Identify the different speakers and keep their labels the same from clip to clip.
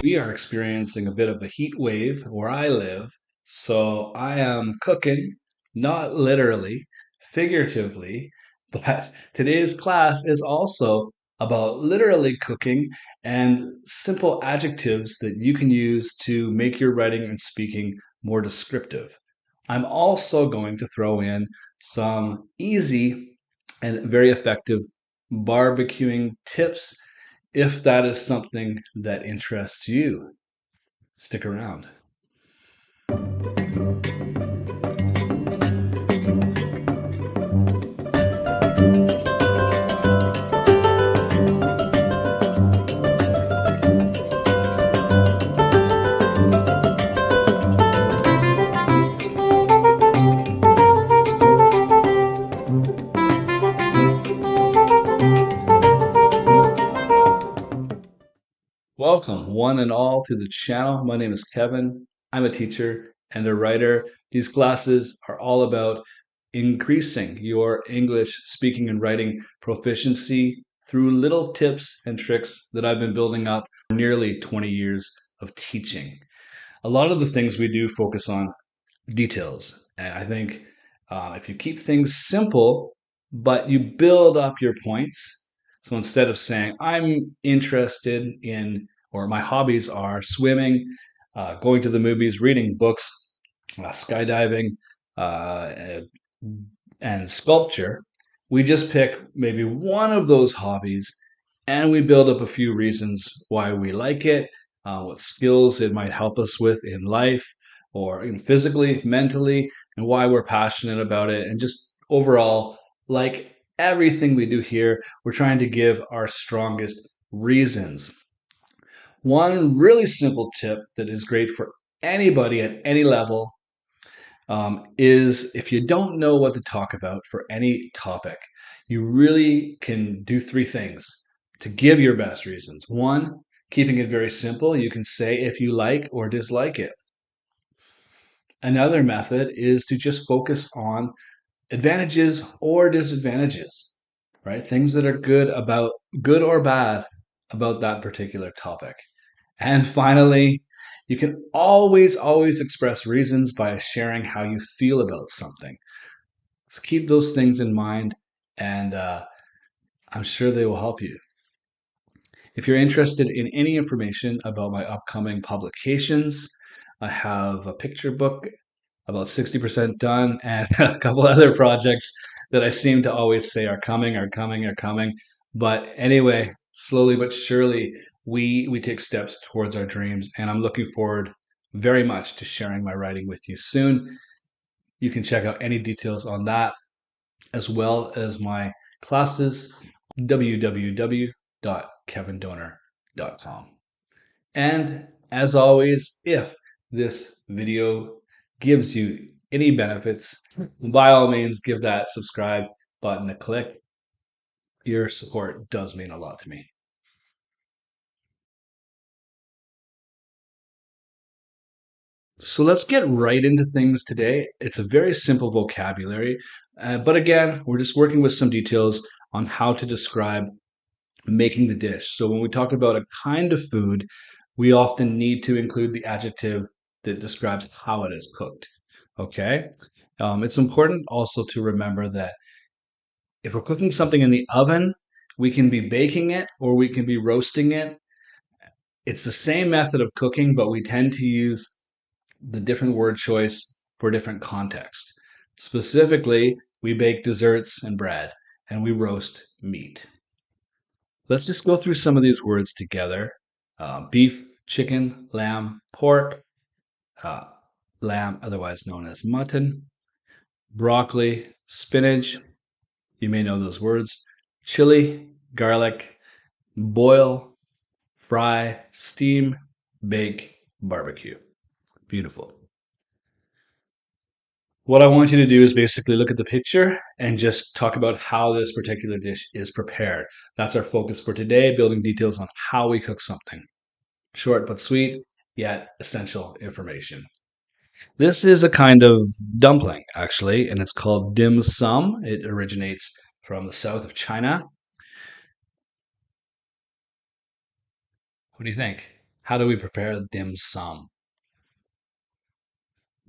Speaker 1: We are experiencing a bit of a heat wave where I live, so I am cooking, not literally, figuratively, but today's class is also about literally cooking and simple adjectives that you can use to make your writing and speaking more descriptive. I'm also going to throw in some easy and very effective barbecuing tips if that is something that interests you. Stick around. Welcome, one and all, to the channel. My name is Kevin. I'm a teacher and a writer. These classes are all about increasing your English speaking and writing proficiency through little tips and tricks that I've been building up for nearly 20 years of teaching. A lot of the things we do focus on details. And I think if you keep things simple, but you build up your points, so instead of saying, I'm interested in, or my hobbies are swimming, going to the movies, reading books, skydiving, and sculpture, we just pick maybe one of those hobbies and we build up a few reasons why we like it, what skills it might help us with in life or physically, mentally, and why we're passionate about it. And just overall, like everything we do here, we're trying to give our strongest reasons. One really simple tip that is great for anybody at any level is if you don't know what to talk about for any topic, you really can do three things to give your best reasons. One, keeping it very simple, you can say if you like or dislike it. Another method is to just focus on advantages or disadvantages, right? Things that are good or bad about that particular topic. And finally, you can always express reasons by sharing how you feel about something. So keep those things in mind, and I'm sure they will help you. If you're interested in any information about my upcoming publications, I have a picture book about 60% done and a couple other projects that I seem to always say are coming, are coming, are coming. But anyway, slowly but surely, we take steps towards our dreams, and I'm looking forward very much to sharing my writing with you soon. You can check out any details on that as well as my classes, www.kevindonor.com. And as always, if this video gives you any benefits, by all means, give that subscribe button a click. Your support does mean a lot to me. So let's get right into things today. It's a very simple vocabulary, but again, we're just working with some details on how to describe making the dish. So when we talk about a kind of food, we often need to include the adjective that describes how it is cooked. Okay? It's important also to remember that if we're cooking something in the oven, we can be baking it or we can be roasting it. It's the same method of cooking, but we tend to use the different word choice for different context. Specifically, we bake desserts and bread, and we roast meat. Let's just go through some of these words together. Beef, chicken, lamb, pork, uh, lamb, otherwise known as mutton, broccoli, spinach, you may know those words, chili, garlic, boil, fry, steam, bake, barbecue. Beautiful. What I want you to do is basically look at the picture and just talk about how this particular dish is prepared. That's our focus for today, building details on how we cook something. Short but sweet, yet essential information. This is a kind of dumpling, actually, and it's called dim sum. It originates from the south of China. What do you think? How do we prepare dim sum?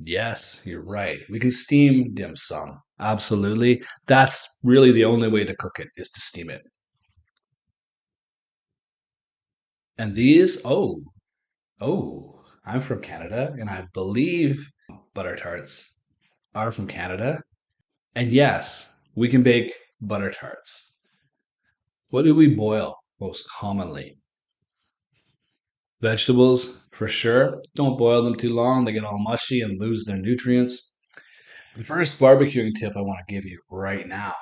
Speaker 1: Yes, you're right. We can steam dim sum. Absolutely. That's really the only way to cook it is to steam it. And these, I'm from Canada, and I believe butter tarts are from Canada. And yes, we can bake butter tarts. What do we boil most commonly? Vegetables, for sure. Don't boil them too long, they get all mushy and lose their nutrients. The first barbecuing tip I want to give you right now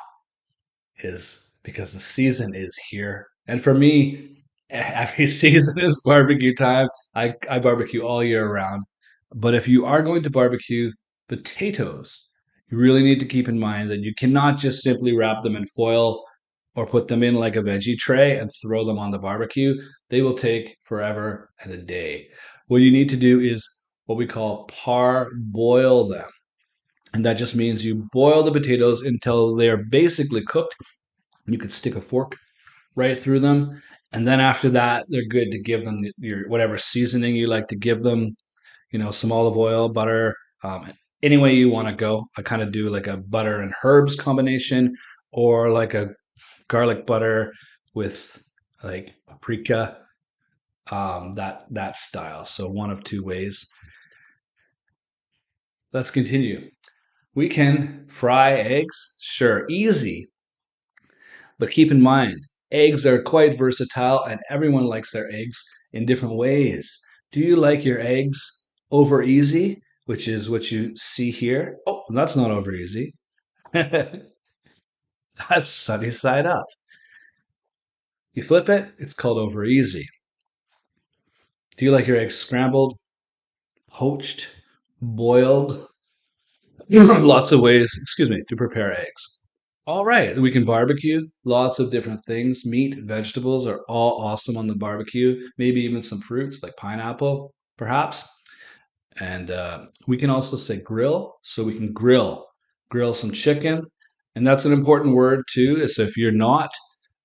Speaker 1: is because the season is here. And for me, every season is barbecue time. I barbecue all year round. But if you are going to barbecue potatoes, you really need to keep in mind that you cannot just simply wrap them in foil or put them in like a veggie tray and throw them on the barbecue. They will take forever and a day. What you need to do is what we call parboil them. And that just means you boil the potatoes until they are basically cooked. You could stick a fork right through them. And then after that, they're good to give them your whatever seasoning you like to give them, some olive oil, butter, any way you want to go. I kind of do like a butter and herbs combination or like a garlic butter with like paprika, that style. So one of two ways. Let's continue. We can fry eggs, sure, easy, but keep in mind, eggs are quite versatile and everyone likes their eggs in different ways. Do you like your eggs over easy, which is what you see here? Oh, that's not over easy. That's sunny side up. You flip it, it's called over easy. Do you like your eggs scrambled, poached, boiled? Lots of ways, to prepare eggs. All right, we can barbecue lots of different things. Meat, vegetables are all awesome on the barbecue. Maybe even some fruits like pineapple, perhaps. And we can also say grill. So we can grill some chicken. And that's an important word too. So if you're not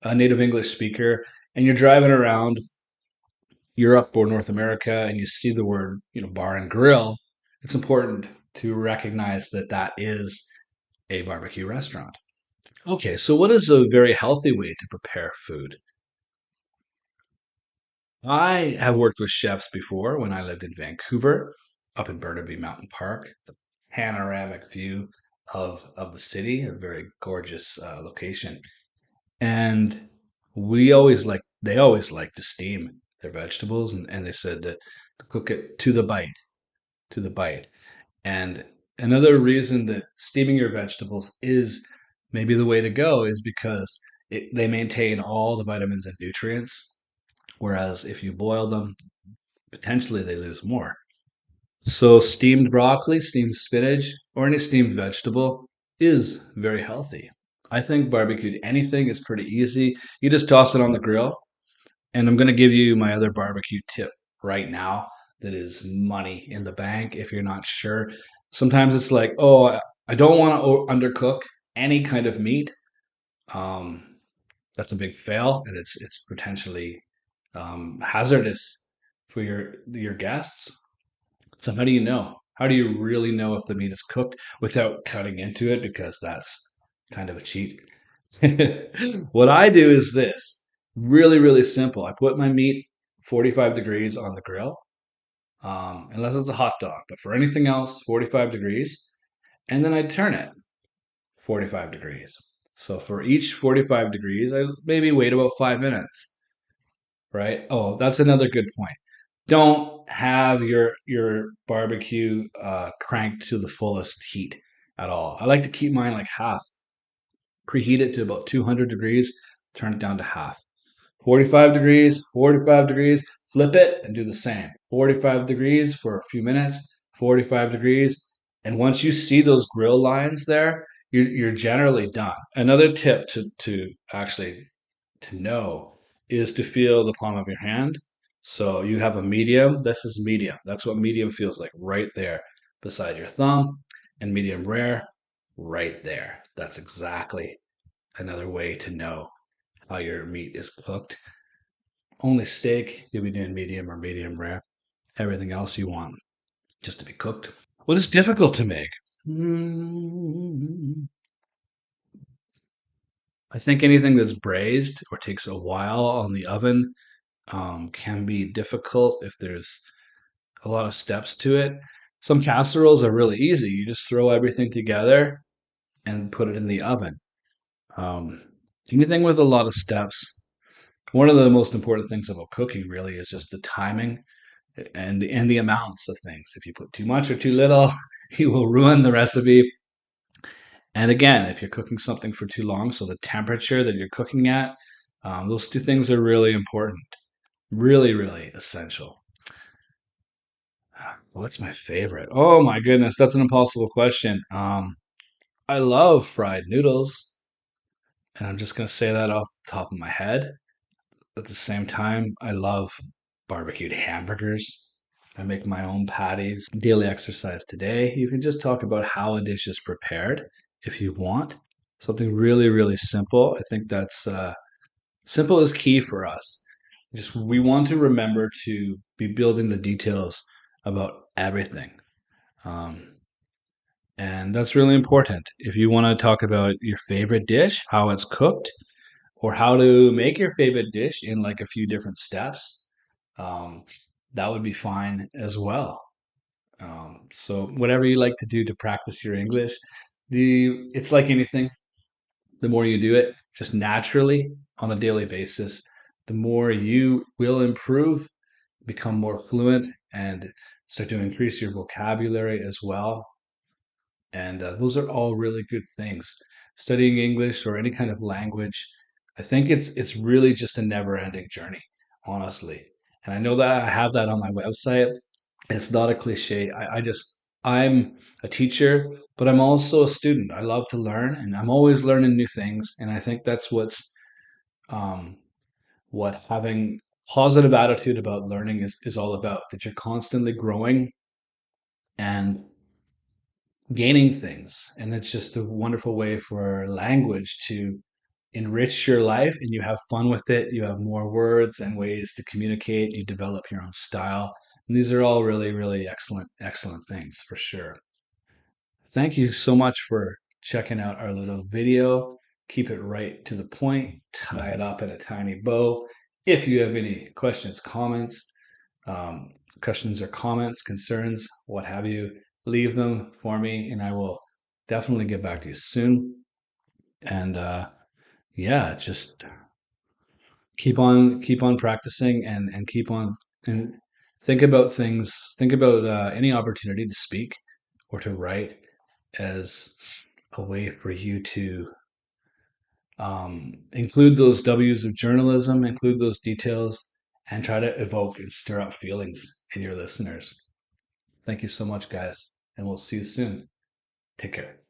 Speaker 1: a native English speaker and you're driving around Europe or North America and you see the word, bar and grill, it's important to recognize that that is a barbecue restaurant. Okay, so what is a very healthy way to prepare food? I have worked with chefs before when I lived in Vancouver, up in Burnaby Mountain Park. The panoramic view of the city, a very gorgeous location. And they always like to steam their vegetables, and they said that to cook it to the bite. And another reason that steaming your vegetables is maybe the way to go is because they maintain all the vitamins and nutrients. Whereas if you boil them, potentially they lose more. So, steamed broccoli, steamed spinach, or any steamed vegetable is very healthy. I think barbecued anything is pretty easy. You just toss it on the grill. And I'm going to give you my other barbecue tip right now that is money in the bank if you're not sure. Sometimes it's like, oh, I don't want to undercook any kind of meat. Um, that's a big fail, and it's potentially hazardous for your guests. So how do you know? How do you really know if the meat is cooked without cutting into it? Because that's kind of a cheat. What I do is this really, really simple. I put my meat 45 degrees on the grill, unless it's a hot dog. But for anything else, 45 degrees. And then I turn it 45 degrees. So for each 45 degrees, I maybe wait about 5 minutes, right? Oh, that's another good point. Don't have your barbecue cranked to the fullest heat at all. I like to keep mine like half. Preheat it to about 200 degrees, turn it down to half. 45 degrees, 45 degrees, flip it and do the same. 45 degrees for a few minutes, 45 degrees. And once you see those grill lines there, you're generally done. Another tip to actually to know is to feel the palm of your hand. So you have a medium. This is medium. That's what medium feels like right there beside your thumb. And medium rare right there. That's exactly another way to know how your meat is cooked. Only steak, you'll be doing medium or medium rare. Everything else you want just to be cooked. What is difficult to make? I think anything that's braised or takes a while on the oven can be difficult if there's a lot of steps to it. Some casseroles are really easy. You just throw everything together and put it in the oven. Um, Anything with a lot of steps. One of the most important things about cooking really is just the timing and the amounts of things. If you put too much or too little, you will ruin the recipe. And again, if you're cooking something for too long, so the temperature that you're cooking at, those two things are really important, really, really essential. What's my favorite? Oh my goodness, that's an impossible question. I love fried noodles, and I'm just gonna say that off the top of my head. At the same time, I love barbecued hamburgers. I make my own patties. Daily exercise today. You can just talk about how a dish is prepared if you want. Something really, really simple. I think that's simple is key for us. Just we want to remember to be building the details about everything. Um, and that's really important. If you want to talk about your favorite dish, how it's cooked, or how to make your favorite dish in like a few different steps, um, that would be fine as well. So whatever you like to do to practice your English, it's like anything. The more you do it just naturally on a daily basis, the more you will improve, become more fluent, and start to increase your vocabulary as well. And those are all really good things. Studying English or any kind of language, I think it's really just a never-ending journey, honestly. And I know that I have that on my website. It's not a cliche. I'm a teacher, but I'm also a student. I love to learn, and I'm always learning new things. And I think that's um, what having positive attitude about learning is all about. That you're constantly growing and gaining things. And it's just a wonderful way for language to enrich your life and you have fun with it. You have more words and ways to communicate. You develop your own style. And these are all really, really excellent, excellent things for sure. Thank you so much for checking out our little video. Keep it right to the point, tie it up in a tiny bow. If you have any questions, um, questions or comments, concerns, what have you, leave them for me and I will definitely get back to you soon. And yeah, just keep on practicing and keep on and think about things, think about any opportunity to speak or to write as a way for you to include those W's of journalism, include those details, and try to evoke and stir up feelings in your listeners. Thank you so much, guys, and we'll see you soon. Take care.